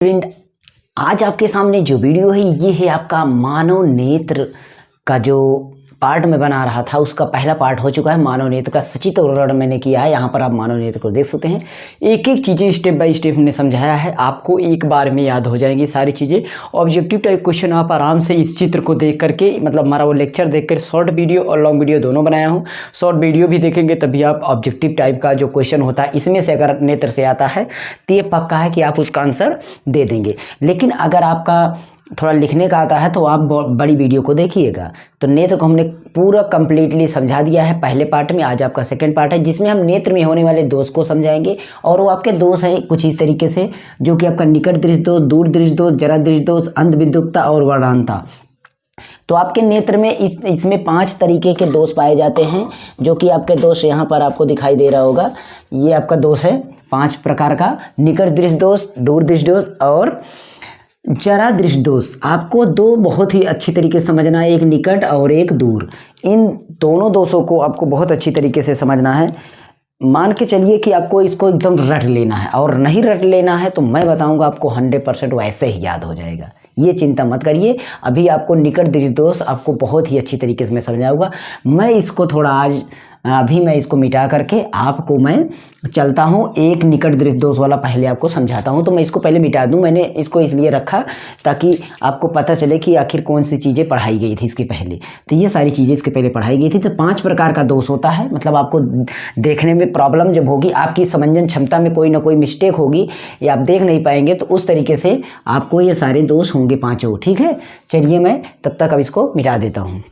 Friend, आज आपके सामने जो वीडियो है ये है आपका मानव नेत्र का जो पार्ट में बना रहा था उसका पहला पार्ट हो चुका है। मानव नेत्र का सचित्र वर्णन मैंने किया है। यहाँ पर आप मानव नेत्र को देख सकते हैं। एक एक चीज़ें स्टेप बाय स्टेप हमने समझाया है, आपको एक बार में याद हो जाएंगी सारी चीज़ें। ऑब्जेक्टिव टाइप क्वेश्चन आप आराम से इस चित्र को देख करके, मतलब हमारा वो लेक्चर देख कर, शॉर्ट वीडियो और लॉन्ग वीडियो दोनों बनाया हूँ। शॉर्ट वीडियो भी देखेंगे तभी आप ऑब्जेक्टिव टाइप का जो क्वेश्चन होता है इसमें से अगर नेत्र से आता है तो ये पक्का है कि आप उसका आंसर दे देंगे। लेकिन अगर आपका थोड़ा लिखने का आता है तो आप बड़ी वीडियो को देखिएगा। तो नेत्र को हमने पूरा कंप्लीटली समझा दिया है पहले पार्ट में। आज आपका सेकंड पार्ट है जिसमें हम नेत्र में होने वाले दोष को समझाएंगे। और वो आपके दोष हैं कुछ इस तरीके से, जो कि आपका निकट दृष्टि दोष, दूर दृष्टि दोष, जरा दृष्टि दोष, अंधविद्युक्ता और वर्णांता। तो आपके नेत्र में इसमें 5 तरीके के दोष पाए जाते हैं, जो कि आपके दोष यहाँ पर आपको दिखाई दे रहा होगा। ये आपका दोष है 5 प्रकार का: निकट दृष्टि दोष, दूर दृष्टि दोष और जरा दृष्टि दोष। आपको दो बहुत ही अच्छी तरीके से समझना है, एक निकट और एक दूर। इन दोनों दोषों को आपको बहुत अच्छी तरीके से समझना है। मान के चलिए कि आपको इसको एकदम रट लेना है, और नहीं रट लेना है तो मैं बताऊंगा आपको 100% वैसे ही याद हो जाएगा। ये चिंता मत करिए। अभी आपको निकट दृष्टि दोष आपको बहुत ही अच्छी तरीके से मैं समझाऊंगा। मैं इसको थोड़ा आज अभी मैं इसको मिटा करके आपको मैं चलता हूँ एक निकट दृष्टि दोष वाला पहले आपको समझाता हूँ। तो मैं इसको पहले मिटा दूँ। मैंने इसको इसलिए रखा ताकि आपको पता चले कि आखिर कौन सी चीज़ें पढ़ाई गई थी इसके पहले। तो ये सारी चीज़ें इसके पहले पढ़ाई गई थी। तो 5 प्रकार का दोष होता है, मतलब आपको देखने में प्रॉब्लम जब होगी, आपकी समंजन क्षमता में कोई ना कोई मिस्टेक होगी या आप देख नहीं पाएंगे, तो उस तरीके से आपको ये सारे दोष होंगे 5। ठीक है, चलिए मैं तब तक अब इसको मिटा देता हूँ।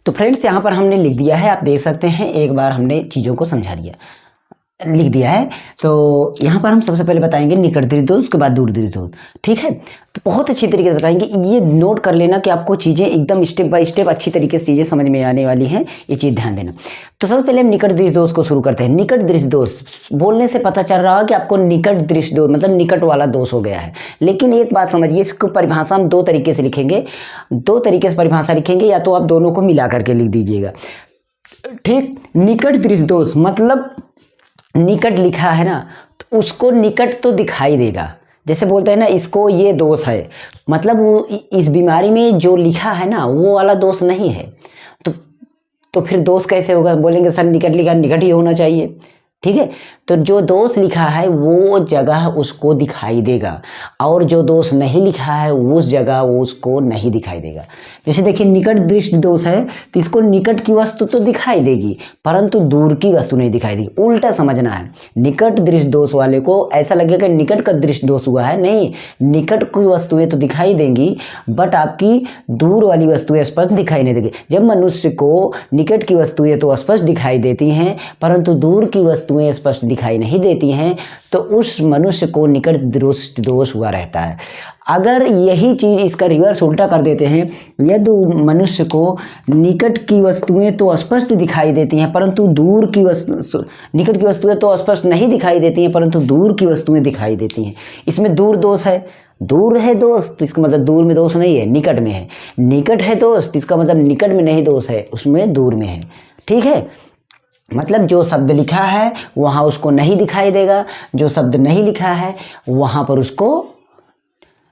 तो फ्रेंड्स, यहाँ पर हमने लिख दिया है, आप देख सकते हैं। एक बार हमने चीज़ों को समझा दिया, लिख दिया है। तो यहाँ पर हम सबसे पहले बताएंगे निकट दृष्टि दोष, उसके बाद दूर दृष्टि दोष। ठीक है, तो बहुत अच्छी तरीके से बताएंगे। ये नोट कर लेना कि आपको चीज़ें एकदम स्टेप बाय स्टेप अच्छी तरीके से चीज़ें समझ में आने वाली हैं, ये चीज़ ध्यान देना। तो सबसे पहले हम निकट दृष्टि दोष को शुरू करते हैं। निकट दृष्टि दोष बोलने से पता चल रहा है कि आपको निकट दृष्टि दोष मतलब निकट वाला दोष हो गया है। लेकिन एक बात समझिए, इसको परिभाषा हम 2 तरीके से लिखेंगे। 2 तरीके से परिभाषा लिखेंगे, या तो आप दोनों को मिला करके लिख दीजिएगा। ठीक, निकट दृष्टि दोष मतलब निकट लिखा है ना, तो उसको निकट तो दिखाई देगा। जैसे बोलते हैं ना, इसको ये दोष है, मतलब वो इस बीमारी में जो लिखा है ना वो वाला दोष नहीं है। तो फिर दोष कैसे होगा? बोलेंगे सर निकट लिखा, निकट ही होना चाहिए। ठीक है, तो जो दोष लिखा है वो जगह उसको दिखाई देगा, और जो दोष नहीं लिखा है उस जगह वो उसको नहीं दिखाई देगा। जैसे देखिए, निकट दृष्टि दोष है तो इसको निकट की वस्तु तो दिखाई देगी, परंतु दूर की वस्तु नहीं दिखाई देगी। उल्टा समझना है, निकट दृष्टि दोष वाले को ऐसा लगेगा निकट का दृष्टि दोष हुआ है। नहीं, निकट की वस्तुएं तो दिखाई देंगी, बट आपकी दूर वाली वस्तुएं स्पष्ट दिखाई नहीं देगी। जब मनुष्य को निकट की वस्तुएं तो स्पष्ट दिखाई देती हैं, परंतु दूर की वस्तुएं स्पष्ट दिखाई नहीं देती हैं, तो उस मनुष्य को निकट दृष्टि दोष हुआ रहता है। अगर यही चीज़ इसका रिवर्स उल्टा कर देते हैं, यदि मनुष्य को निकट की वस्तुएं तो स्पष्ट दिखाई देती हैं परंतु दूर की निकट की वस्तुएं तो स्पष्ट नहीं दिखाई देती हैं परंतु दूर की वस्तुएं दिखाई देती हैं, इसमें दूर दोष है। दूर है दोष तो इसका मतलब दूर में दोष नहीं है, निकट में है। निकट है दोष तो इसका मतलब निकट में नहीं दोष है, उसमें दूर में है। ठीक है, मतलब जो शब्द लिखा है वहाँ उसको नहीं दिखाई देगा, जो शब्द नहीं लिखा है वहाँ पर उसको,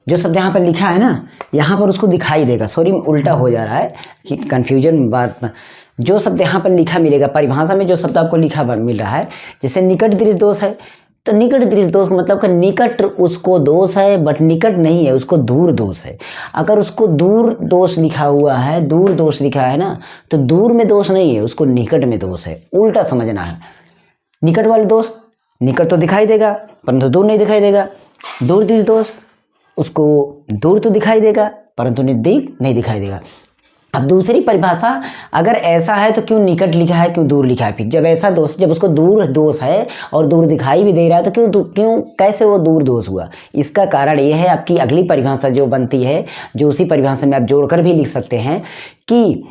जो शब्द यहाँ पर लिखा है ना यहाँ पर उसको दिखाई देगा। सॉरी, उल्टा हो जा रहा है कि कन्फ्यूजन बात। जो शब्द यहाँ पर लिखा मिलेगा, परिभाषा में जो शब्द आपको लिखा मिल रहा है, जैसे निकट दृष्टि दोष है, तो निकट दृष्टि दोष मतलब का निकट उसको दोष है बट निकट नहीं है, उसको दूर दोष है। अगर उसको दूर दोष लिखा हुआ है, दूर दोष लिखा है ना, तो दूर में दोष नहीं है, उसको निकट में दोष है। उल्टा समझना है। निकट वाले दोष निकट तो दिखाई देगा परंतु दूर नहीं दिखाई देगा। दूर दृष्टि दोष उसको दूर तो दिखाई देगा परंतु नजदीक नहीं दिखाई देगा। अब दूसरी परिभाषा, अगर ऐसा है तो क्यों निकट लिखा है, क्यों दूर लिखा है? फिर जब ऐसा दोष, जब उसको दूर दोष है और दूर दिखाई भी दे रहा है, तो क्यों कैसे वो दूर दोष हुआ? इसका कारण ये है, आपकी अगली परिभाषा जो बनती है, जो उसी परिभाषा में आप जोड़कर भी लिख सकते हैं कि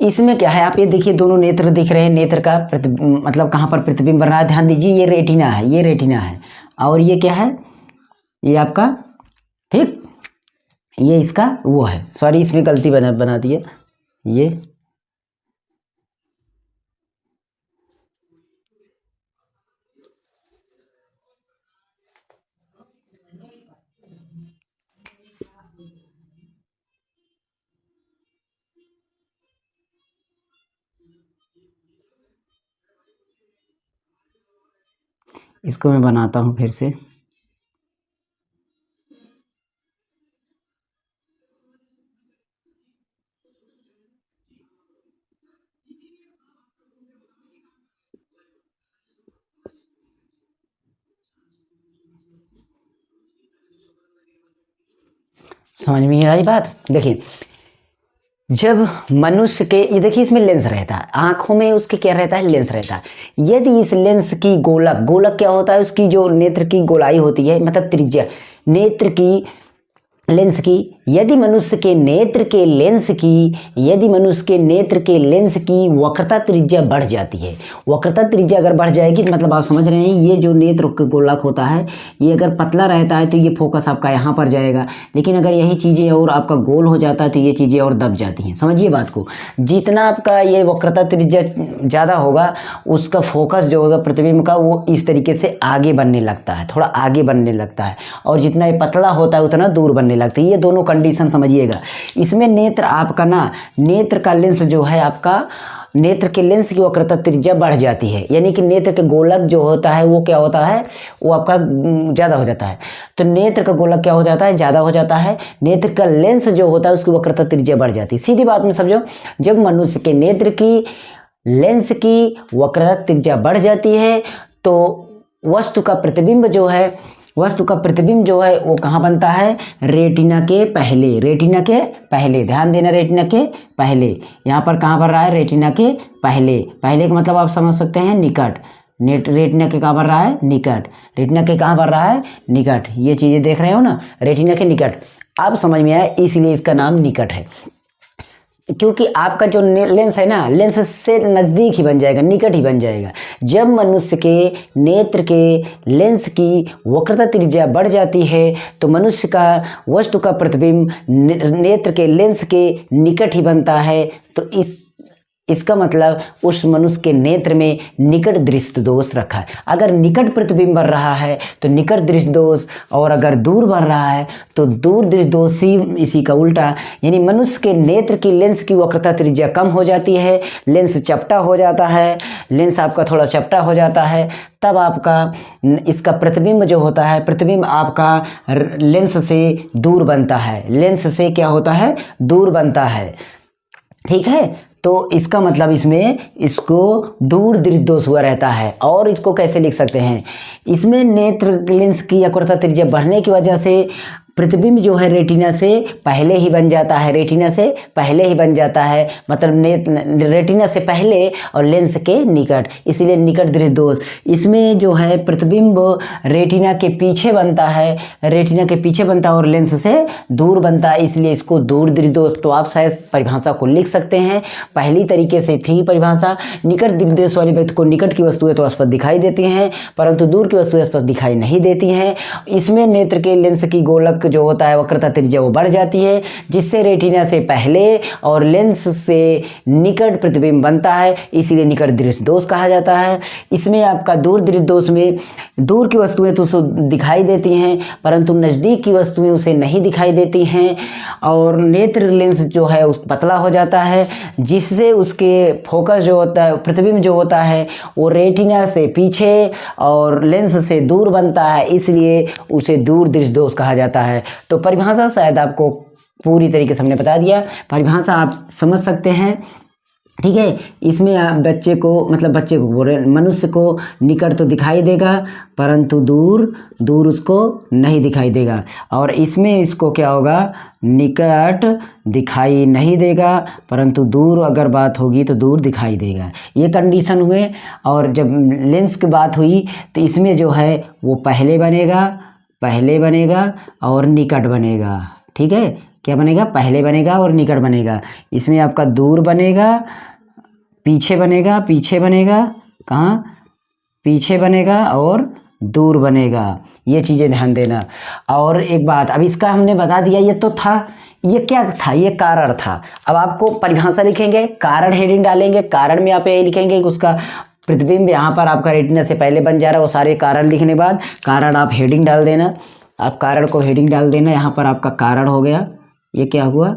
इसमें क्या है। आप ये देखिए, दोनों नेत्र दिख रहे हैं, नेत्र का मतलब कहाँ पर प्रतिबिंब बन रहा है, ध्यान दीजिए। ये रेटिना है, ये रेटिना है, और ये क्या है, ये आपका, ठीक, ये इसका वो है। सॉरी, इसमें गलती बना दी है। ये इसको मैं बनाता हूँ फिर से। समझ में आई बात? देखिए, जब मनुष्य के, ये देखिए इसमें लेंस रहता है, आंखों में उसके क्या रहता है, लेंस रहता है। यदि इस लेंस की गोलक, गोलक क्या होता है, उसकी जो नेत्र की गोलाई होती है, मतलब त्रिज्या नेत्र की, लेंस की, यदि मनुष्य के नेत्र के लेंस की, यदि मनुष्य के नेत्र के लेंस की वक्रता त्रिज्या बढ़ जाती है, वक्रता त्रिज्या अगर बढ़ जाएगी तो मतलब आप समझ रहे हैं, ये जो नेत्र गोलक होता है ये अगर पतला रहता है तो ये फोकस आपका यहाँ पर जाएगा, लेकिन अगर यही चीज़ें और आपका गोल हो जाता है तो ये चीज़ें और दब जाती हैं। समझिए बात को, जितना आपका ये वक्रता त्रिज्या ज़्यादा होगा उसका फोकस जो होगा प्रतिबिंब का वो इस तरीके से आगे बनने लगता है, थोड़ा आगे बनने लगता है, और जितना ये पतला होता है उतना दूर बनने लगता है। ये दोनों कंडीशन समझिएगा। इसमें नेत्र आपका ना, नेत्र का लेंस जो है आपका, नेत्र के लेंस की वक्रता त्रिज्या बढ़ जाती है, यानी कि नेत्र के गोलक जो होता है वो क्या होता है, वो आपका ज़्यादा हो जाता है। तो नेत्र का गोलक क्या हो जाता है, ज़्यादा हो जाता है। नेत्र का लेंस जो होता है उसकी वक्रता त्रिज्या बढ़ जाती है। सीधी बात में समझो, जब मनुष्य के नेत्र की लेंस की वक्रता त्रिज्या बढ़ जाती है तो वस्तु का प्रतिबिंब जो है, वस्तु का प्रतिबिंब जो है वो कहाँ बनता है, रेटिना के पहले, रेटिना के पहले, ध्यान देना, रेटिना के पहले, यहाँ पर कहाँ पर रहा है, रेटिना के पहले। पहले का मतलब आप समझ सकते हैं निकट, रेटिना के कहाँ पर रहा है, निकट, रेटिना के कहाँ पर रहा है, निकट। ये चीज़ें देख रहे हो ना, रेटिना के निकट, आप समझ में आया, इसलिए इसका नाम निकट है, क्योंकि आपका जो लेंस है ना, लेंस से नज़दीक ही बन जाएगा, निकट ही बन जाएगा। जब मनुष्य के नेत्र के लेंस की वक्रता त्रिज्या बढ़ जाती है तो मनुष्य का वस्तु का प्रतिबिंब नेत्र के लेंस के निकट ही बनता है। तो इसका मतलब उस मनुष्य के नेत्र में निकट दृष्टि दोष रखा है। अगर निकट प्रतिबिंब बढ़ रहा है तो निकट दृष्टि दोष, और अगर दूर बढ़ रहा है तो दूर दृष्टि दोष ही इसी का उल्टा, यानी मनुष्य के नेत्र की लेंस की वक्रता त्रिज्या कम हो जाती है, लेंस चपटा हो जाता है, लेंस आपका थोड़ा चपटा हो जाता है, तब आपका इसका प्रतिबिंब जो होता है, प्रतिबिंब आपका लेंस से दूर बनता है, लेंस से क्या होता है, दूर बनता है। ठीक है, तो इसका मतलब इसमें इसको दूर दृष्टि दोष हुआ रहता है। और इसको कैसे लिख सकते हैं, इसमें नेत्र लेंस की वक्रता त्रिज्या बढ़ने की वजह से प्रतिबिंब जो है रेटिना से पहले ही बन जाता है, रेटिना से पहले ही बन जाता है, मतलब रेटिना से पहले और लेंस के निकट, इसीलिए निकट दृष्टि दोष। इसमें जो है प्रतिबिंब रेटिना के पीछे बनता है, रेटिना के पीछे बनता है और लेंस से दूर बनता है, इसलिए इसको दूर दृष्टि दोष। तो आप शायद परिभाषा को लिख सकते हैं, पहली तरीके से थी परिभाषा, निकट दृष्टि दोष वाले व्यक्ति को निकट की वस्तुएं तो स्पष्ट दिखाई देती हैं परंतु दूर की वस्तुएं स्पष्ट दिखाई नहीं देती हैं। इसमें नेत्र के लेंस की गोलक जो होता है वक्रता त्रिज्या वो बढ़ जाती है, जिससे रेटिना से पहले और लेंस से निकट प्रतिबिंब बनता है, इसीलिए निकट दृष्टि दोष कहा जाता है। इसमें आपका दूर दृष्टि दोष में दूर की वस्तुएं तो उसे दिखाई देती हैं परंतु नज़दीक की वस्तुएं उसे नहीं दिखाई देती हैं, और नेत्र लेंस जो है उस पतला हो जाता है, जिससे उसके फोकस जो होता है, प्रतिबिंब जो होता है वो रेटिना से पीछे और लेंस से दूर बनता है, इसलिए उसे दूर दृष्टि दोष कहा जाता है। तो परिभाषा शायद आपको पूरी तरीके से हमने बता दिया, परिभाषा आप समझ सकते हैं। ठीक है, इसमें बच्चे को, मतलब बच्चे को बोल रहे, मनुष्य को निकट तो दिखाई देगा परंतु दूर दूर उसको नहीं दिखाई देगा, और इसमें इसको क्या होगा, निकट दिखाई नहीं देगा परंतु दूर अगर बात होगी तो दूर दिखाई देगा। ये कंडीशन हुए। और जब लेंस की बात हुई तो इसमें जो है वो पहले बनेगा, पहले बनेगा और निकट बनेगा। ठीक है, क्या बनेगा, पहले बनेगा और निकट बनेगा। इसमें आपका दूर बनेगा, पीछे बनेगा, पीछे बनेगा, कहाँ, पीछे बनेगा और दूर बनेगा। ये चीज़ें ध्यान देना। और एक बात, अब इसका हमने बता दिया, ये तो था, ये क्या था, ये कारण था। अब आपको परिभाषा लिखेंगे, कारण हेडिंग डालेंगे, कारण में आप ये लिखेंगे कि उसका प्रतिबिंब यहाँ पर आपका रेटिना से पहले बन जा रहा है, वो सारे कारण लिखने बाद कारण आप हेडिंग डाल देना, आप कारण को हेडिंग डाल देना। यहाँ पर आपका कारण हो गया, ये क्या हुआ,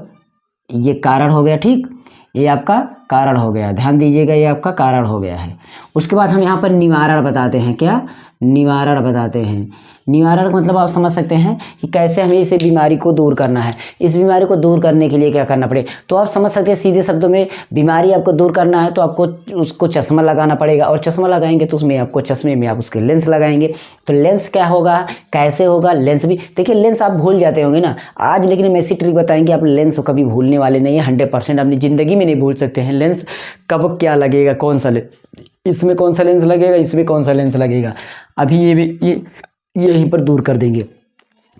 ये कारण हो गया। ठीक, ये आपका कारण हो गया, ध्यान दीजिएगा ये आपका कारण हो गया है। उसके बाद हम यहाँ पर निवारण बताते हैं, क्या निवारण बताते हैं। निवारण का मतलब आप समझ सकते हैं कि कैसे हमें इस बीमारी को दूर करना है। इस बीमारी को दूर करने के लिए क्या करना पड़े, तो आप समझ सकते हैं सीधे शब्दों में, बीमारी आपको दूर करना है तो आपको उसको चश्मा लगाना पड़ेगा, और चश्मा लगाएंगे तो उसमें आपको चश्मे में आप उसके लेंस लगाएंगे। तो लेंस क्या होगा, कैसे होगा, लेंस भी देखिए, लेंस आप भूल जाते होंगे ना आज, लेकिन हम ऐसी ट्रिक बताएंगे आप लेंस कभी भूलने वाले नहीं है, 100% अपनी ज़िंदगी में नहीं भूल सकते हैं। लेंस कब क्या लगेगा, कौन सा इसमें कौन सा लेंस लगेगा, इसमें कौन सा लेंस लगेगा, अभी ये भी ये यहीं पर दूर कर देंगे।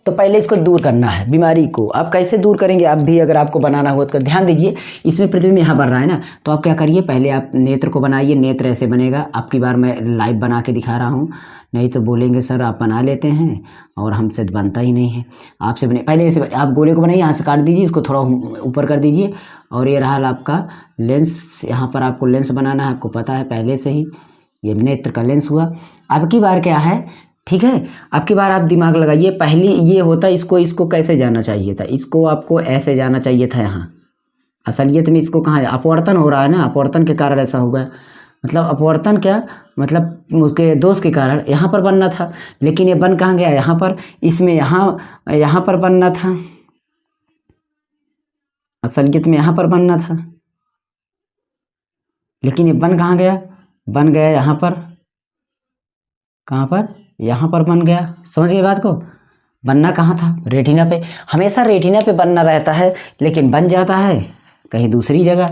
तो पहले इसको दूर करना है बीमारी को। आप कैसे दूर करेंगे, आप भी अगर आपको बनाना हो तो ध्यान दीजिए, इसमें प्रतिबिंब यहाँ बन रहा है ना, तो आप क्या करिए, पहले आप नेत्र को बनाइए। नेत्र ऐसे बनेगा, आपकी बार मैं लाइव बना के दिखा रहा हूँ, नहीं तो बोलेंगे सर आप बना लेते हैं और हमसे बनता ही नहीं है। आपसे बने पहले ऐसे आप गोले को बनाइए, यहाँ से काट दीजिए, इसको थोड़ा ऊपर कर दीजिए, और ये रहा आपका लेंस। यहाँ पर आपको लेंस बनाना है, आपको पता है पहले से ही, ये नेत्र का लेंस हुआ। अब की बार क्या है, ठीक है, अब की बार आप दिमाग लगाइए। पहली ये होता, इसको कैसे जाना चाहिए था, इसको आपको ऐसे जाना चाहिए था यहाँ, असलियत में इसको कहाँ, अपवर्तन हो रहा है ना, अपवर्तन के कारण ऐसा हो गया। मतलब अपवर्तन क्या मतलब, उसके दोष के कारण यहाँ पर बनना था, लेकिन ये बन कहाँ गया, यहाँ पर, इसमें यहाँ पर बनना था, असलियत में यहाँ पर बनना था, लेकिन ये बन कहाँ गया, बन गया यहाँ पर, कहाँ पर, यहाँ पर बन गया। समझ गए बात को, बनना कहाँ था, रेटिना पे। हमेशा रेटिना पे बनना रहता है, लेकिन बन जाता है कहीं दूसरी जगह।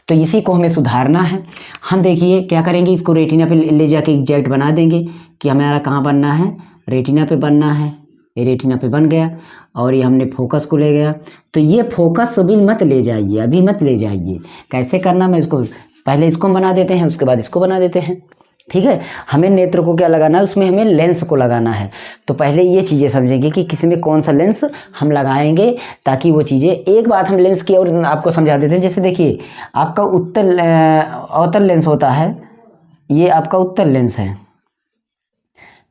तो इसी को हमें सुधारना है। हम देखिए क्या करेंगे, इसको रेटिना पे ले जाके एग्जैक्ट बना देंगे कि हमारा कहाँ बनना है, रेटिना पे बनना है। ये रेटिना पे बन गया, और ये हमने फोकस को ले गया। तो ये फोकस अभी मत ले जाइए, अभी मत ले जाइए। कैसे करना, मैं इसको पहले इसको बना देते हैं, उसके बाद इसको बना देते हैं, ठीक है। हमें नेत्र को क्या लगाना है, उसमें हमें लेंस को लगाना है। तो पहले ये चीज़ें समझेंगे कि किस में कौन सा लेंस हम लगाएंगे, ताकि वो चीज़ें, एक बात हम लेंस की और आपको समझा देते हैं। जैसे देखिए, आपका अवतल लेंस होता है, ये आपका उत्तल लेंस है।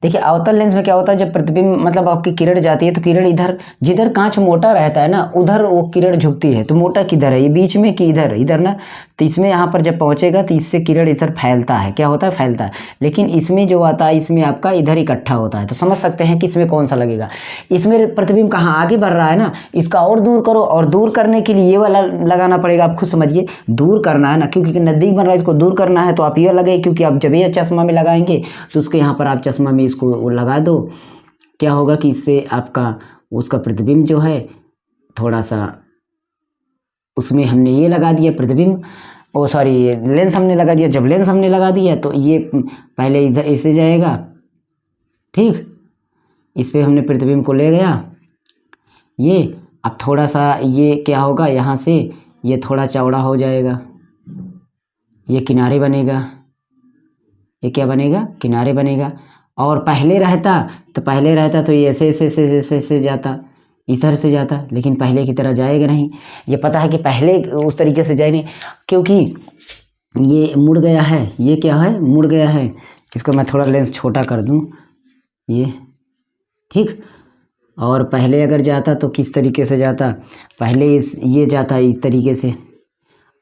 देखिए अवतल लेंस में क्या होता है, जब प्रतिबिंब मतलब आपकी किरण जाती है, तो किरण इधर, जिधर कांच मोटा रहता है ना, उधर वो किरण झुकती है। तो मोटा किधर है, ये बीच में कि इधर इधर ना, तो इसमें यहाँ पर जब पहुँचेगा तो इससे किरण इधर फैलता है, क्या होता है, फैलता है। लेकिन इसमें जो आता है, इसमें आपका इधर इकट्ठा होता है। तो समझ सकते हैं कि इसमें कौन सा लगेगा। इसमें प्रतिबिंब कहाँ आगे बढ़ रहा है ना, इसका और दूर करो, और दूर करने के लिए ये वाला लगाना पड़ेगा। आप खुद समझिए, दूर करना है ना, क्योंकि नज़दीक बन रहा है, इसको दूर करना है, तो आप ये लगे, क्योंकि आप जब ये चश्मा में लगाएंगे तो उसके यहाँ पर आप चश्मा में इसको लगा दो। क्या होगा कि इससे आपका उसका प्रतिबिंब जो है थोड़ा सा, उसमें हमने ये लगा दिया प्रतिबिंब, ओ सॉरी लेंस हमने लगा दिया। जब लेंस हमने लगा दिया तो ये पहले इधर ऐसे जाएगा, ठीक, इस पे हमने प्रतिबिंब को ले गया ये। अब थोड़ा सा ये क्या होगा, यहाँ से ये थोड़ा चौड़ा हो जाएगा, ये किनारे बनेगा, ये क्या बनेगा, किनारे बनेगा। और पहले रहता तो ये ऐसे जाता, इधर से जाता, लेकिन पहले की तरह जाएगा नहीं। ये पता है कि पहले उस तरीके से जाए नहीं, क्योंकि ये मुड़ गया है, ये क्या है, मुड़ गया है। इसको मैं थोड़ा लेंस छोटा कर दूं, ये ठीक। और पहले अगर जाता तो किस तरीके से जाता, पहले ये जाता इस तरीके से।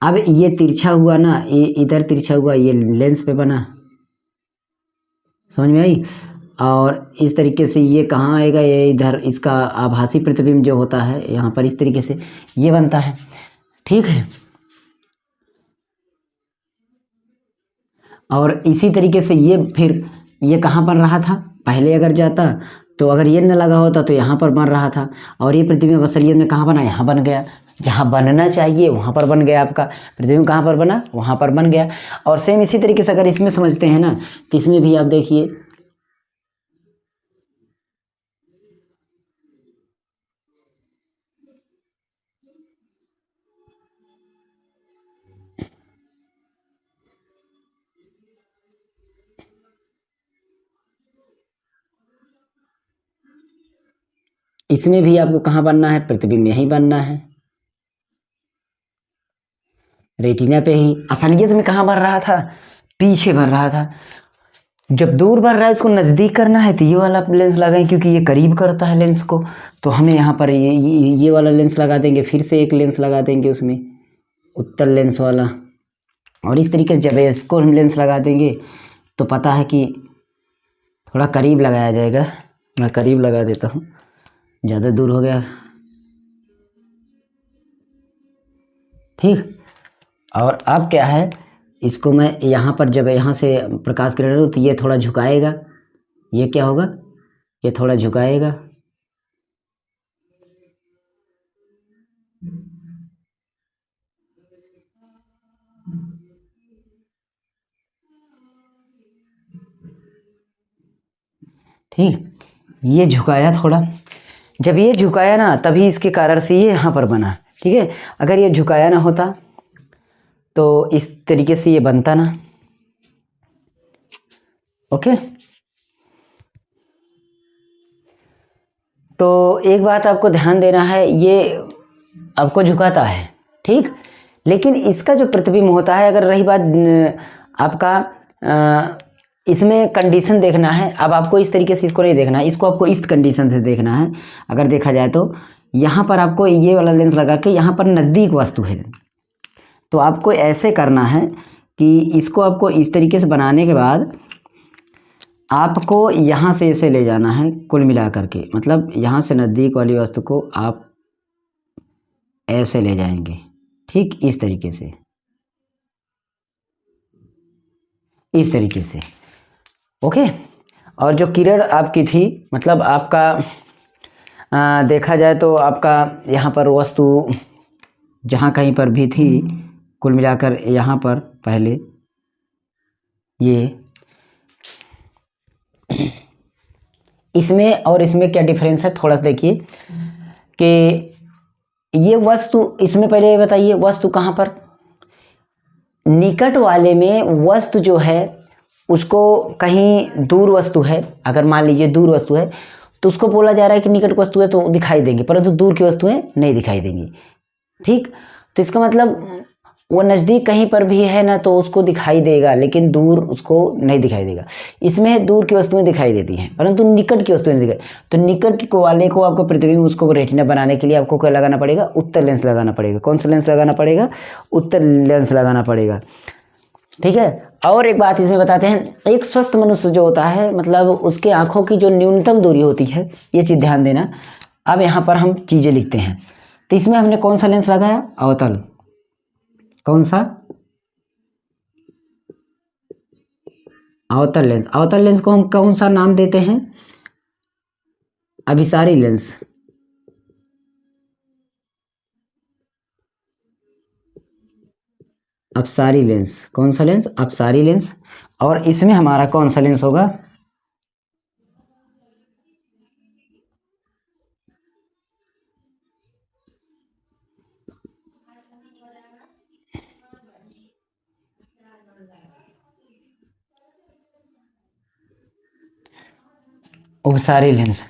अब ये तिरछा हुआ ना, ये इधर तिरछा हुआ, ये लेंस पे बना, समझ में आई। और इस तरीके से ये कहाँ आएगा, ये इधर, इसका आभासी प्रतिबिंब जो होता है यहाँ पर इस तरीके से ये बनता है, ठीक है। और इसी तरीके से ये फिर ये कहाँ बन रहा था, पहले अगर जाता तो अगर ये न लगा होता तो यहाँ पर बन रहा था। और ये प्रतिबिंब असलियत में कहाँ बना, यहाँ बन गया। जहाँ बनना चाहिए वहाँ पर बन गया आपका प्रतिबिंब, कहाँ पर बना, वहाँ पर बन गया। और सेम इसी तरीके से अगर इसमें समझते हैं ना, तो इसमें भी आप देखिए, इसमें भी आपको कहाँ बनना है, प्रतिबिंब यहीं बनना है, रेटिना पे ही। असलियत में कहाँ बन रहा था, पीछे बन रहा था। जब दूर बन रहा है, इसको नज़दीक करना है, तो ये वाला लेंस लगाएं, क्योंकि ये करीब करता है लेंस को। तो हमें यहाँ पर ये वाला लेंस लगा देंगे, फिर से एक लेंस लगा देंगे उसमें, उत्तल लेंस वाला, और इस तरीके से जब इसको हम लेंस लगा देंगे तो पता है कि थोड़ा करीब लगाया जाएगा। मैं करीब लगा देता हूँ, ज़्यादा दूर हो गया, ठीक। और अब क्या है, इसको मैं यहाँ पर जब यहाँ से प्रकाश किरण हो तो ये थोड़ा झुकाएगा, ये क्या होगा, ये थोड़ा झुकाएगा, ठीक। ये झुकाया थोड़ा, जब ये झुकाया ना तभी इसके कारण से ये यहाँ पर बना, ठीक है। अगर ये झुकाया ना होता तो इस तरीके से ये बनता ना, ओके। तो एक बात आपको ध्यान देना है, ये आपको झुकाता है, ठीक, लेकिन इसका जो प्रतिबिंब होता है, अगर रही बात आपका इसमें कंडीशन देखना है, अब आपको इस तरीके से इसको नहीं देखना है, इसको आपको इस कंडीशन से देखना है। अगर देखा जाए तो यहाँ पर आपको ये वाला लेंस लगा के यहाँ पर नज़दीक वस्तु है, तो आपको ऐसे करना है कि इसको आपको इस तरीके से बनाने के बाद आपको यहाँ से ऐसे ले जाना है, कुल मिला करके, मतलब यहाँ से नज़दीक वाली वस्तु को आप ऐसे ले जाएंगे, ठीक, इस तरीके से, इस तरीके से, ओके। और जो किरण आपकी थी, मतलब आपका देखा जाए तो आपका यहाँ पर वस्तु जहाँ कहीं पर भी थी, कुल मिलाकर यहाँ पर पहले ये, इसमें और इसमें क्या डिफरेंस है थोड़ा सा देखिए कि ये वस्तु, इसमें पहले ये बताइए वस्तु कहाँ पर, निकट वाले में वस्तु जो है उसको कहीं दूर वस्तु है, अगर मान लीजिए दूर वस्तु है तो उसको बोला जा रहा है कि निकट वस्तु है तो दिखाई देंगी, परंतु दूर की वस्तुएं नहीं दिखाई देंगी, ठीक। तो इसका मतलब वो नज़दीक कहीं पर भी है ना तो उसको दिखाई देगा, लेकिन दूर उसको नहीं दिखाई देगा। इसमें दूर की वस्तुएं दिखाई देती हैं परंतु निकट की वस्तुएं नहीं दिखाई। तो निकट वाले को आपको प्रतिबिंब, उसको रेटिना बनाने के लिए आपको क्या लगाना पड़ेगा, उत्तल लेंस लगाना पड़ेगा। कौन सा लेंस लगाना पड़ेगा, उत्तल लेंस लगाना पड़ेगा, ठीक है। और एक बात इसमें बताते हैं, एक स्वस्थ मनुष्य जो होता है, मतलब उसके आँखों की जो न्यूनतम दूरी होती है, ये चीज़ ध्यान देना। अब यहाँ पर हम चीज़ें लिखते हैं, तो इसमें हमने कौन सा लेंस लगाया, अवतल, कौन सा, अवतल लेंस। अवतल लेंस को हम कौन सा नाम देते हैं, अभिसारी लेंस, अपसारी लेंस। कौन सा लेंस, अपसारी लेंस। और इसमें हमारा कौन सा लेंस होगा, उपसारी लेंस।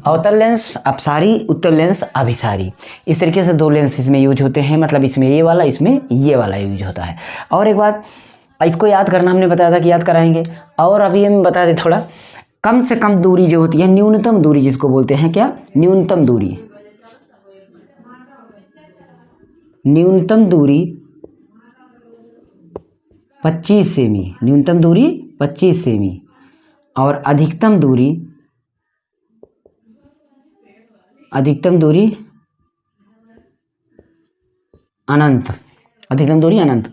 अवतल लेंस अपसारी, उत्तल लेंस अभिसारी, इस तरीके से दो लेंस इसमें यूज होते हैं, मतलब इसमें ये वाला, इसमें ये वाला यूज होता है। और एक बात इसको याद करना हमने बताया था कि याद कराएंगे, और अभी हम बता दें थोड़ा, कम से कम दूरी जो होती है, न्यूनतम दूरी जिसको बोलते हैं, क्या, न्यूनतम दूरी, न्यूनतम दूरी 25 सेमी, न्यूनतम दूरी 25 सेमी, और अधिकतम दूरी, अधिकतम दूरी अनंत, अधिकतम दूरी अनंत,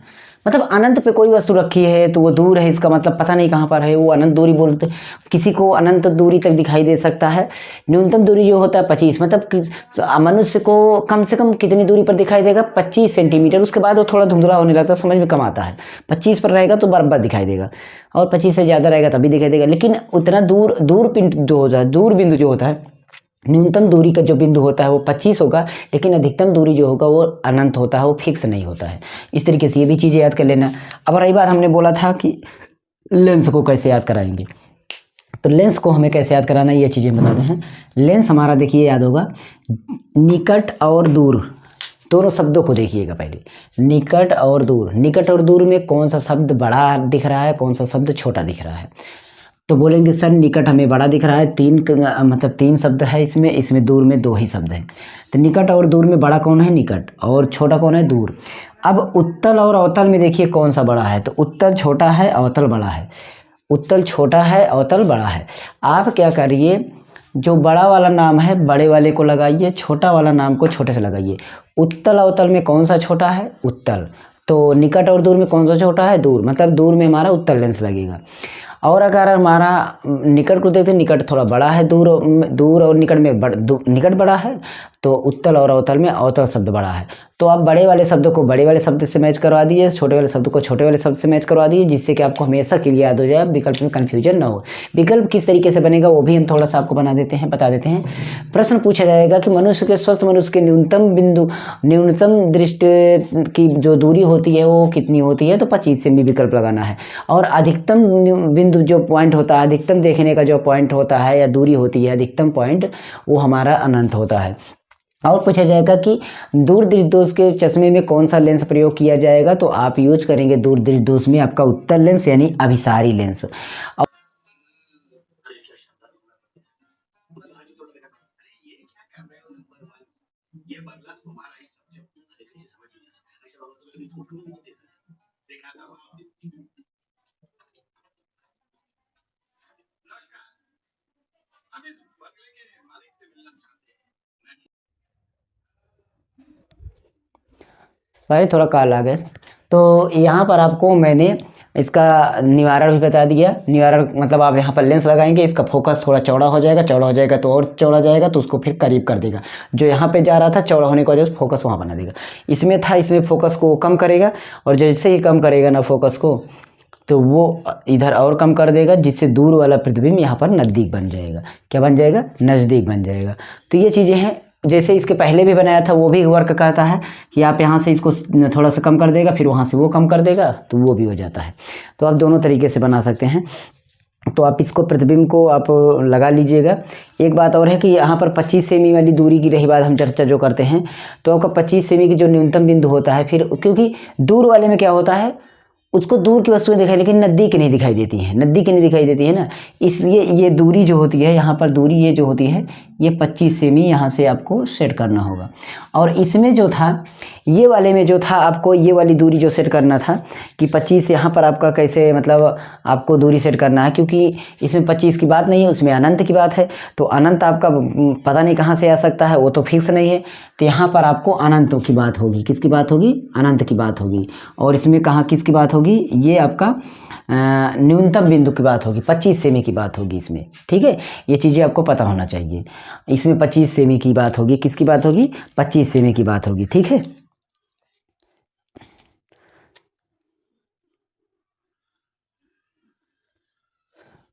मतलब अनंत पे कोई वस्तु रखी है तो वो दूर है, इसका मतलब पता नहीं कहाँ पर है, वो अनंत दूरी बोलते, किसी को अनंत दूरी तक दिखाई दे सकता है। न्यूनतम दूरी जो होता है 25, मतलब मनुष्य को कम से कम कितनी दूरी पर दिखाई देगा, 25 सेंटीमीटर। उसके बाद वो थोड़ा धुंधला होने लगता है, समझ में कम आता है। 25 पर रहेगा तो बराबर दिखाई देगा, और 25 से ज़्यादा रहेगा तभी दिखाई देगा। लेकिन उतना दूर बिंदु जो होता है, दूर बिंदु जो होता है, न्यूनतम दूरी का जो बिंदु होता है वो 25 होगा, लेकिन अधिकतम दूरी जो होगा वो अनंत होता है, वो फिक्स नहीं होता है। इस तरीके से ये भी चीज़ें याद कर लेना। अब रही बात, हमने बोला था कि लेंस को कैसे याद कराएंगे, तो लेंस को हमें कैसे याद कराना, ये चीज़ें बताते हैं। लेंस हमारा देखिए याद होगा, निकट और दूर दोनों शब्दों को देखिएगा पहले, निकट और दूर। निकट और दूर में कौन सा शब्द बड़ा दिख रहा है, कौन सा शब्द छोटा दिख रहा है, तो बोलेंगे सर निकट हमें बड़ा दिख रहा है, मतलब 3 शब्द है इसमें दूर में 2 ही शब्द हैं। तो निकट और दूर में बड़ा कौन है, निकट, और छोटा कौन है, दूर। अब उत्तल और अवतल में देखिए कौन सा बड़ा है, तो उत्तल छोटा है, अवतल बड़ा है। उत्तल छोटा है, अवतल बड़ा है। आप क्या करिए, जो बड़ा वाला नाम है बड़े वाले को लगाइए, छोटा वाला नाम को छोटे से लगाइए। उत्तल अवतल में कौन सा छोटा है, उत्तल। तो निकट और दूर में कौन सा छोटा है, दूर। मतलब दूर में हमारा उत्तल लेंस लगेगा। और अगर हमारा निकट को देखते हैं, निकट थोड़ा बड़ा है, दूर और निकट में निकट बड़ा है, तो उत्तल और अवतल में अवतल शब्द बड़ा है। तो आप बड़े वाले शब्द को बड़े वाले शब्द से मैच करवा दीजिए, छोटे वाले शब्द को छोटे वाले शब्द से मैच करवा दीजिए, जिससे कि आपको हमेशा क्लियर याद हो जाए, विकल्प में कन्फ्यूजन ना हो। विकल्प किस तरीके से बनेगा वो भी हम थोड़ा सा आपको बता देते हैं। प्रश्न पूछा जाएगा कि मनुष्य के स्वस्थ मनुष्य के न्यूनतम दृष्टि की जो दूरी होती है वो कितनी होती है, तो 25 सेमी विकल्प लगाना है। और अधिकतम बिंदु जो पॉइंट होता है, अधिकतम देखने का जो पॉइंट होता है या दूरी होती है, अधिकतम पॉइंट, वो हमारा अनंत होता है। और पूछा जाएगा कि दूर दृष्टिदोष के चश्मे में कौन सा लेंस प्रयोग किया जाएगा, तो आप यूज करेंगे दूर दृष्टिदोष में आपका उत्तल लेंस यानी अभिसारी लेंस। भाई थोड़ा कॉल आ गया, तो यहाँ पर आपको मैंने इसका निवारण भी बता दिया। निवारण मतलब आप यहाँ पर लेंस लगाएंगे, इसका फोकस थोड़ा चौड़ा हो जाएगा तो और चौड़ा जाएगा, तो उसको फिर करीब कर देगा। जो यहाँ पे जा रहा था चौड़ा होने की वजह से फोकस वहाँ बना देगा। इसमें फोकस को कम करेगा, और जैसे ही कम करेगा ना फोकस को, तो वो इधर और कम कर देगा, जिससे दूर वाला प्रतिबिंब यहाँ पर नज़दीक बन जाएगा। क्या बन जाएगा, नज़दीक बन जाएगा। तो ये चीज़ें हैं, जैसे इसके पहले भी बनाया था वो भी वर्क करता है कि आप यहाँ से इसको थोड़ा सा कम कर देगा, फिर वहाँ से वो कम कर देगा, तो वो भी हो जाता है। तो आप दोनों तरीके से बना सकते हैं। तो आप इसको प्रतिबिंब को आप लगा लीजिएगा। एक बात और है कि यहाँ पर 25 सेमी वाली दूरी की रही बात, हम चर्चा जो करते हैं, तो आपका 25 सेमी की जो न्यूनतम बिंदु होता है, फिर क्योंकि दूर वाले में क्या होता है, उसको दूर की वस्तुएं दिखाई, लेकिन नज़दीक की नहीं दिखाई देती है, ना। इसलिए ये दूरी जो होती है, यहाँ पर दूरी ये जो होती है, ये 25 सेमी यहाँ से आपको सेट करना होगा। और इसमें जो था, ये वाले में जो था, आपको ये वाली दूरी जो सेट करना था कि 25 यहाँ पर आपका कैसे, मतलब आपको दूरी सेट करना है, क्योंकि इसमें 25 की बात नहीं है, उसमें अनंत की बात है। तो अनंत आपका पता नहीं कहाँ से आ सकता है, वो तो फिक्स नहीं है। तो यहाँ पर आपको अनंत की बात होगी। किसकी बात होगी, अनंत की बात होगी। और इसमें कहाँ किसकी बात होगी, ये आपका न्यूनतम बिंदु की बात होगी, 25 सेमी की बात होगी इसमें। ठीक है, ये चीज़ें आपको पता होना चाहिए। इसमें 25 सेमी की बात होगी, किसकी बात होगी, 25 सेमी की बात होगी। ठीक है,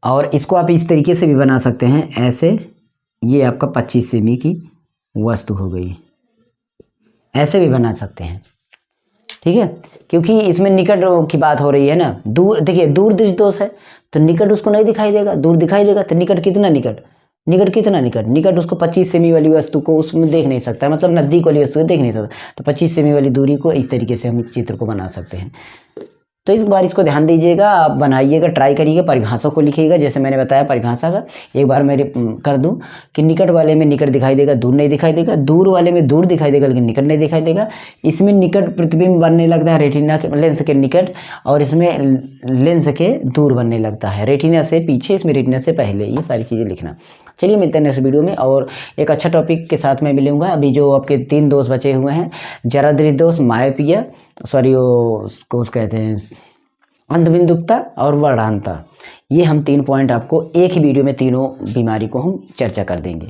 और इसको आप इस तरीके से भी बना सकते हैं, ऐसे। ये आपका 25 सेमी की वस्तु हो गई, ऐसे भी बना सकते हैं। ठीक है, क्योंकि इसमें निकट की बात हो रही है ना। दूर देखिए, दूर दृष्टिदोष है तो निकट उसको नहीं दिखाई देगा, दूर दिखाई देगा। तो निकट कितना निकट उसको 25 सेमी वाली वस्तु को उसमें देख नहीं सकता, मतलब नज़दीक वाली वस्तु देख नहीं सकता। तो 25 सेमी वाली दूरी को इस तरीके से हम इस चित्र को बना सकते हैं। तो इस बार इसको ध्यान दीजिएगा, आप बनाइएगा, ट्राई करिएगा, परिभाषा को लिखिएगा। जैसे मैंने बताया परिभाषा का एक बार मैं कर दूं कि निकट वाले में निकट दिखाई देगा, दूर नहीं दिखाई देगा। दूर वाले में दूर दिखाई देगा, लेकिन निकट नहीं दिखाई देगा। इसमें निकट प्रतिबिंब बनने लगता है रेटिना के, लेंस के निकट, और इसमें लेंस के दूर बनने लगता है, रेटिना से पीछे, इसमें रेटिना से पहले। ये सारी चीज़ें लिखना। चलिए मिलते हैं नेक्स्ट वीडियो में, और एक अच्छा टॉपिक के साथ मैं मिलूंगा। अभी जो आपके 3 दोष बचे हुए हैं, जरा दृष्टिदोष, मायोपिया, सॉरी वो कहते हैं अंधबिंदुकता और वर्णांता, ये हम 3 पॉइंट आपको एक ही वीडियो में तीनों बीमारी को हम चर्चा कर देंगे।